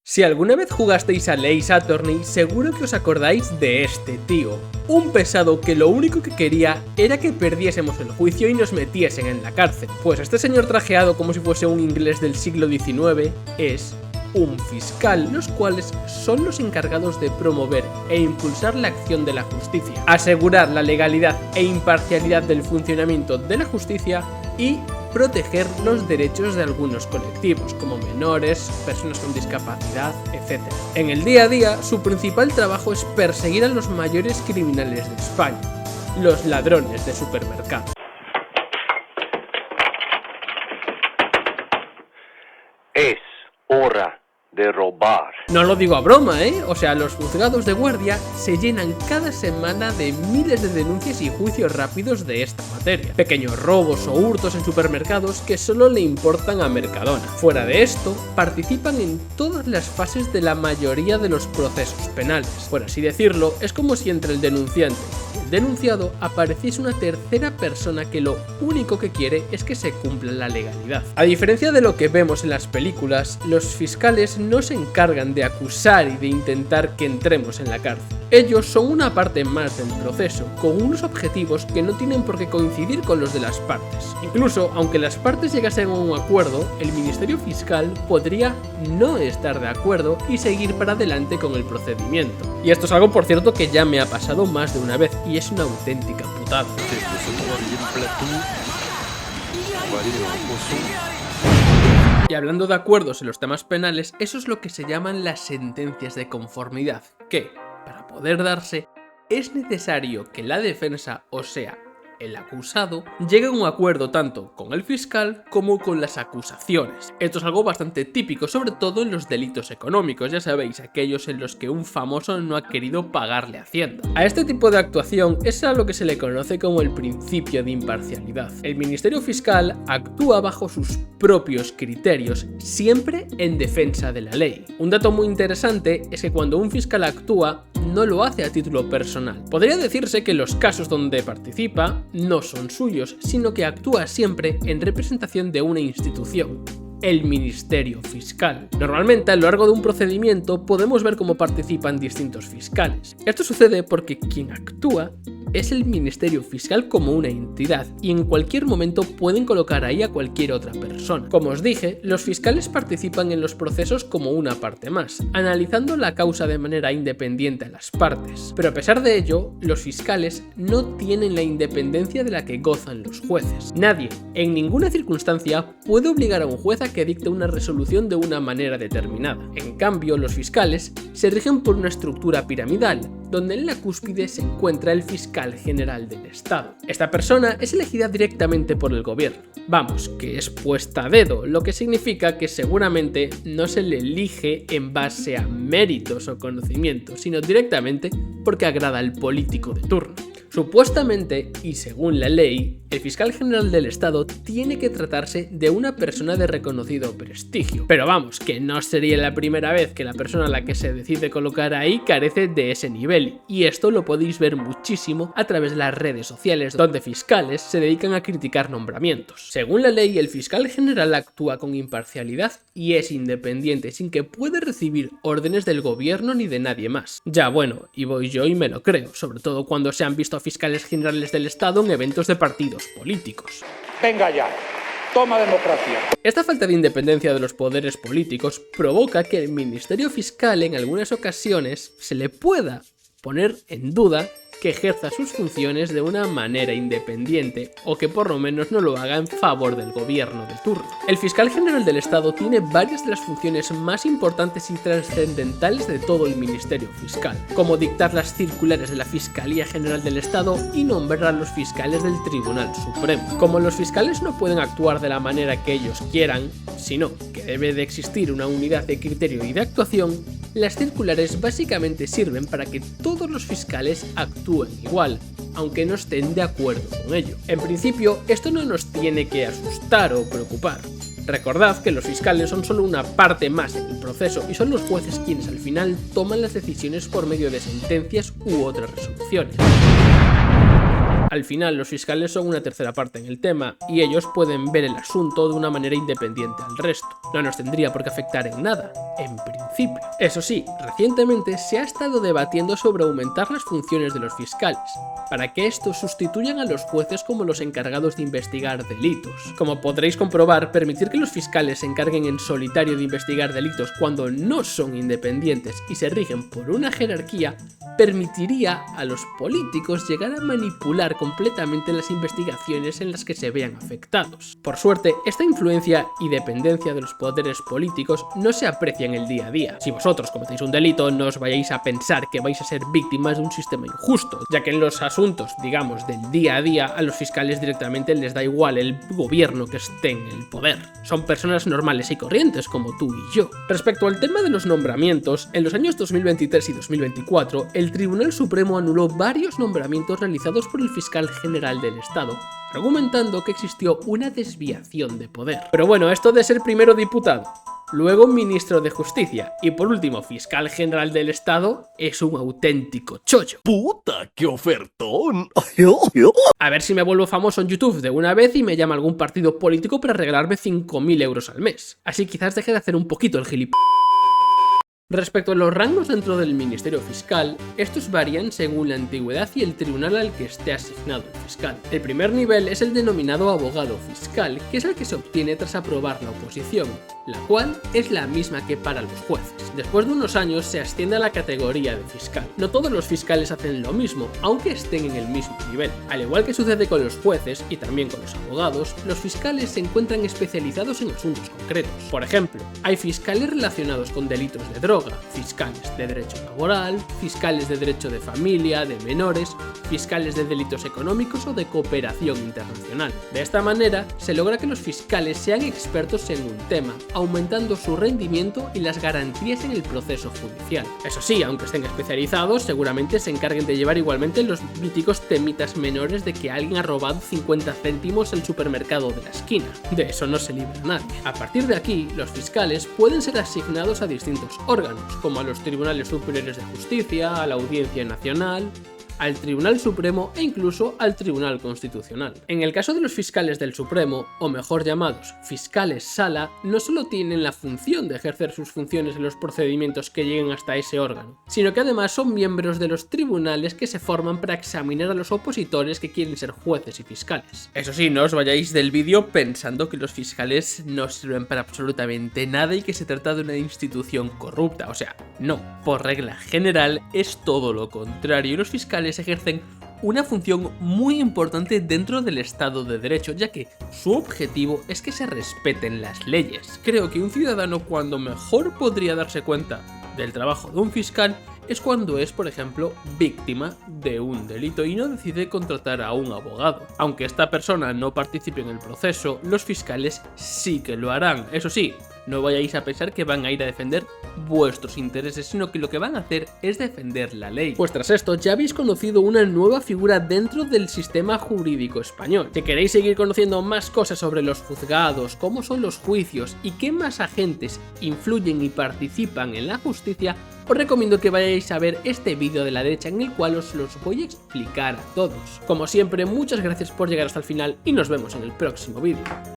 Si alguna vez jugasteis a Ace Attorney, seguro que os acordáis de este tío. Un pesado que lo único que quería era que perdiésemos el juicio y nos metiesen en la cárcel. Pues este señor trajeado como si fuese un inglés del siglo XIX es un fiscal, los cuales son los encargados de promover e impulsar la acción de la justicia, asegurar la legalidad e imparcialidad del funcionamiento de la justicia y proteger los derechos de algunos colectivos, como menores, personas con discapacidad, etc. En el día a día, su principal trabajo es perseguir a los mayores criminales de España, los ladrones de supermercados. Es hora de robar. No lo digo a broma, O sea, los juzgados de guardia se llenan cada semana de miles de denuncias y juicios rápidos de esta materia. Pequeños robos o hurtos en supermercados que solo le importan a Mercadona. Fuera de esto, participan en todas las fases de la mayoría de los procesos penales. Por así decirlo, es como si entre el denunciante y el denunciado apareciese una tercera persona que lo único que quiere es que se cumpla la legalidad. A diferencia de lo que vemos en las películas, los fiscales no se encargan de acusar y de intentar que entremos en la cárcel. Ellos son una parte más del proceso, con unos objetivos que no tienen por qué coincidir con los de las partes. Incluso, aunque las partes llegasen a un acuerdo, el Ministerio Fiscal podría no estar de acuerdo y seguir para adelante con el procedimiento. Y esto es algo, por cierto, que ya me ha pasado más de una vez y es una auténtica putada. Y hablando de acuerdos en los temas penales, eso es lo que se llaman las sentencias de conformidad, que, para poder darse, es necesario que la defensa, o sea, el acusado, llegue a un acuerdo tanto con el fiscal como con las acusaciones. Esto es algo bastante típico, sobre todo en los delitos económicos, ya sabéis, aquellos en los que un famoso no ha querido pagarle a Hacienda. A este tipo de actuación es a lo que se le conoce como el principio de imparcialidad. El Ministerio Fiscal actúa bajo sus propios criterios, siempre en defensa de la ley. Un dato muy interesante es que cuando un fiscal actúa, no lo hace a título personal. Podría decirse que los casos donde participa no son suyos, sino que actúa siempre en representación de una institución, el Ministerio Fiscal. Normalmente, a lo largo de un procedimiento, podemos ver cómo participan distintos fiscales. Esto sucede porque quien actúa es el Ministerio Fiscal como una entidad y en cualquier momento pueden colocar ahí a cualquier otra persona. Como os dije, los fiscales participan en los procesos como una parte más, analizando la causa de manera independiente a las partes. Pero a pesar de ello, los fiscales no tienen la independencia de la que gozan los jueces. Nadie, en ninguna circunstancia, puede obligar a un juez a que dicte una resolución de una manera determinada. En cambio, los fiscales se rigen por una estructura piramidal, donde en la cúspide se encuentra el fiscal general del Estado. Esta persona es elegida directamente por el gobierno. Vamos, que es puesta a dedo, lo que significa que seguramente no se le elige en base a méritos o conocimientos, sino directamente porque agrada al político de turno. Supuestamente, y según la ley, el fiscal general del Estado tiene que tratarse de una persona de reconocido prestigio. Pero vamos, que no sería la primera vez que la persona a la que se decide colocar ahí carece de ese nivel. Y esto lo podéis ver muchísimo a través de las redes sociales, donde fiscales se dedican a criticar nombramientos. Según la ley, el fiscal general actúa con imparcialidad y es independiente, sin que pueda recibir órdenes del gobierno ni de nadie más. Ya bueno, y voy yo y me lo creo, sobre todo cuando se han visto a fiscales generales del Estado en eventos de partidos políticos. Venga ya, toma democracia. Esta falta de independencia de los poderes políticos provoca que el Ministerio Fiscal en algunas ocasiones se le pueda poner en duda que ejerza sus funciones de una manera independiente o que por lo menos no lo haga en favor del gobierno de turno. El fiscal general del Estado tiene varias de las funciones más importantes y trascendentales de todo el Ministerio Fiscal, como dictar las circulares de la Fiscalía General del Estado y nombrar a los fiscales del Tribunal Supremo. Como los fiscales no pueden actuar de la manera que ellos quieran, sino que debe de existir una unidad de criterio y de actuación, las circulares básicamente sirven para que todos los fiscales actúen igual, aunque no estén de acuerdo con ello. En principio, esto no nos tiene que asustar o preocupar. Recordad que los fiscales son solo una parte más en el proceso y son los jueces quienes al final toman las decisiones por medio de sentencias u otras resoluciones. Al final, los fiscales son una tercera parte en el tema y ellos pueden ver el asunto de una manera independiente al resto. No nos tendría por qué afectar en nada, en principio. principio. Eso sí, recientemente se ha estado debatiendo sobre aumentar las funciones de los fiscales, para que estos sustituyan a los jueces como los encargados de investigar delitos. Como podréis comprobar, permitir que los fiscales se encarguen en solitario de investigar delitos cuando no son independientes y se rigen por una jerarquía, permitiría a los políticos llegar a manipular completamente las investigaciones en las que se vean afectados. Por suerte, esta influencia y dependencia de los poderes políticos no se aprecia en el día a día. Si vosotros cometéis un delito, no os vayáis a pensar que vais a ser víctimas de un sistema injusto, ya que en los asuntos, digamos, del día a día, a los fiscales directamente les da igual el gobierno que esté en el poder. Son personas normales y corrientes como tú y yo. Respecto al tema de los nombramientos, en los años 2023 y 2024, el Tribunal Supremo anuló varios nombramientos realizados por el fiscal general del Estado, argumentando que existió una desviación de poder. Pero bueno, esto de ser primero diputado, luego ministro de Justicia y por último fiscal general del Estado es un auténtico chollo. ¡Puta, qué ofertón! A ver si me vuelvo famoso en YouTube de una vez y me llama algún partido político para regalarme 5.000 euros al mes. Así quizás deje de hacer un poquito el gilipollas. Respecto a los rangos dentro del Ministerio Fiscal, estos varían según la antigüedad y el tribunal al que esté asignado el fiscal. El primer nivel es el denominado abogado fiscal, que es el que se obtiene tras aprobar la oposición, la cual es la misma que para los jueces. Después de unos años se asciende a la categoría de fiscal. No todos los fiscales hacen lo mismo, aunque estén en el mismo nivel. Al igual que sucede con los jueces y también con los abogados, los fiscales se encuentran especializados en asuntos concretos. Por ejemplo, hay fiscales relacionados con delitos de droga, fiscales de derecho laboral, fiscales de derecho de familia, de menores, fiscales de delitos económicos o de cooperación internacional. De esta manera, se logra que los fiscales sean expertos en un tema, aumentando su rendimiento y las garantías en el proceso judicial. Eso sí, aunque estén especializados, seguramente se encarguen de llevar igualmente los míticos temitas menores de que alguien ha robado 50 céntimos al supermercado de la esquina. De eso no se libra nadie. A partir de aquí, los fiscales pueden ser asignados a distintos órganos, como a los Tribunales Superiores de Justicia, a la Audiencia Nacional, al Tribunal Supremo e incluso al Tribunal Constitucional. En el caso de los fiscales del Supremo, o mejor llamados fiscales sala, no solo tienen la función de ejercer sus funciones en los procedimientos que lleguen hasta ese órgano, sino que además son miembros de los tribunales que se forman para examinar a los opositores que quieren ser jueces y fiscales. Eso sí, no os vayáis del vídeo pensando que los fiscales no sirven para absolutamente nada y que se trata de una institución corrupta, o sea, no. Por regla general es todo lo contrario y los fiscales ejercen una función muy importante dentro del Estado de Derecho, ya que su objetivo es que se respeten las leyes. Creo que un ciudadano cuando mejor podría darse cuenta del trabajo de un fiscal es cuando es, por ejemplo, víctima de un delito y no decide contratar a un abogado. Aunque esta persona no participe en el proceso, los fiscales sí que lo harán. Eso sí, no vayáis a pensar que van a ir a defender vuestros intereses, sino que lo que van a hacer es defender la ley. Pues tras esto ya habéis conocido una nueva figura dentro del sistema jurídico español. Si queréis seguir conociendo más cosas sobre los juzgados, cómo son los juicios y qué más agentes influyen y participan en la justicia, os recomiendo que vayáis a ver este vídeo de la derecha en el cual os los voy a explicar a todos. Como siempre, muchas gracias por llegar hasta el final y nos vemos en el próximo vídeo.